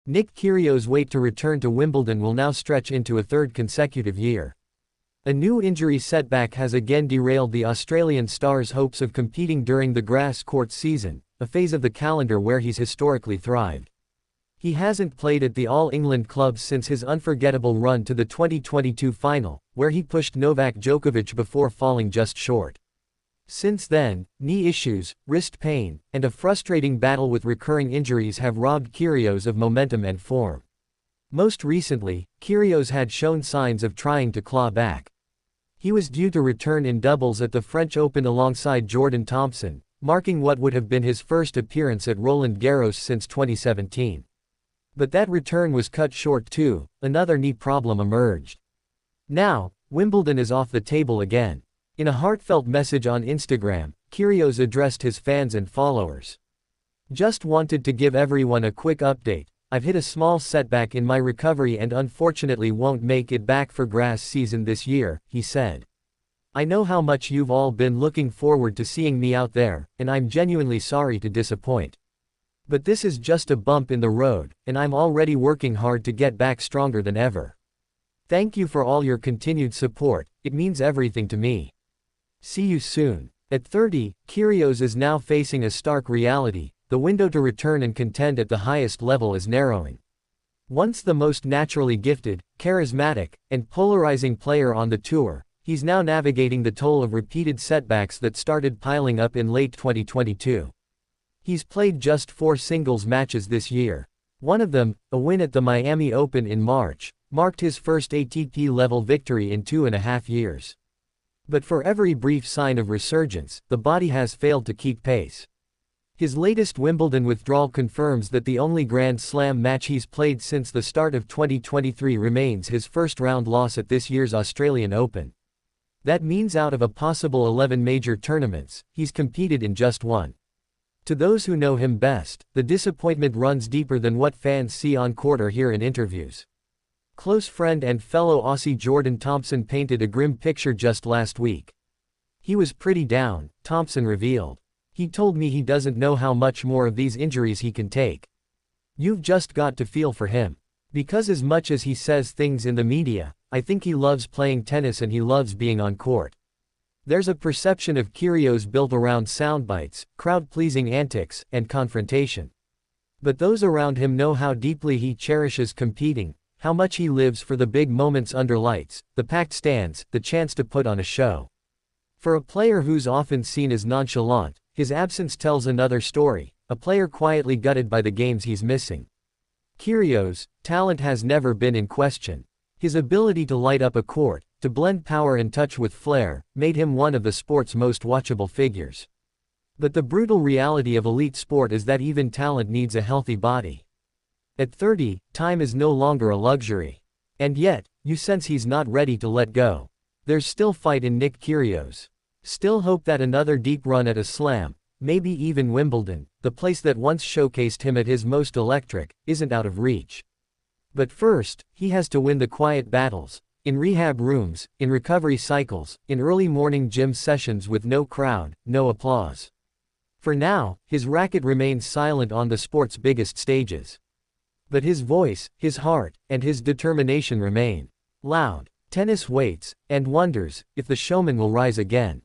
Nick Kyrgios' wait to return to Wimbledon will now stretch into a third consecutive year. A new injury setback has again derailed the Australian star's hopes of competing during the grass court season, a phase of the calendar where he's historically thrived. He hasn't played at the All England clubs since his unforgettable run to the 2022 final, where he pushed Novak Djokovic before falling just short. Since then, knee issues, wrist pain, and a frustrating battle with recurring injuries have robbed Kyrgios of momentum and form. Most recently, Kyrgios had shown signs of trying to claw back. He was due to return in doubles at the French Open alongside Jordan Thompson, marking what would have been his first appearance at Roland Garros since 2017. But that return was cut short too. Another knee problem emerged. Now, Wimbledon is off the table again. In a heartfelt message on Instagram, Kyrgios addressed his fans and followers. "Just wanted to give everyone a quick update. I've hit a small setback in my recovery and unfortunately won't make it back for grass season this year," he said. "I know how much you've all been looking forward to seeing me out there, and I'm genuinely sorry to disappoint. But this is just a bump in the road, and I'm already working hard to get back stronger than ever. Thank you for all your continued support, it means everything to me. See you soon." At 30, Kyrgios is now facing a stark reality. The window to return and contend at the highest level is narrowing. Once the most naturally gifted, charismatic, and polarizing player on the tour, he's now navigating the toll of repeated setbacks that started piling up in late 2022. He's played just 4 singles matches this year. One of them, a win at the Miami Open in March, marked his first ATP-level victory in 2.5 years. But for every brief sign of resurgence, the body has failed to keep pace. His latest Wimbledon withdrawal confirms that the only Grand Slam match he's played since the start of 2023 remains his first-round loss at this year's Australian Open. That means out of a possible 11 major tournaments, he's competed in just 1. To those who know him best, the disappointment runs deeper than what fans see on court or hear in interviews. Close friend and fellow Aussie Jordan Thompson painted a grim picture just last week. "He was pretty down," Thompson revealed. "He told me he doesn't know how much more of these injuries he can take. You've just got to feel for him. Because as much as he says things in the media, I think he loves playing tennis and he loves being on court." There's a perception of Kyrgios built around soundbites, crowd-pleasing antics, and confrontation. But those around him know how deeply he cherishes competing, how much he lives for the big moments under lights, the packed stands, the chance to put on a show. For a player who's often seen as nonchalant, his absence tells another story, a player quietly gutted by the games he's missing. Kyrgios' talent has never been in question. His ability to light up a court, to blend power and touch with flair, made him one of the sport's most watchable figures. But the brutal reality of elite sport is that even talent needs a healthy body. At 30, time is no longer a luxury. And yet, you sense he's not ready to let go. There's still fight in Nick Kyrgios. Still hope that another deep run at a slam, maybe even Wimbledon, the place that once showcased him at his most electric, isn't out of reach. But first, he has to win the quiet battles, in rehab rooms, in recovery cycles, in early morning gym sessions with no crowd, no applause. For now, his racket remains silent on the sport's biggest stages. But his voice, his heart, and his determination remain loud. Tennis waits, and wonders, if the showman will rise again.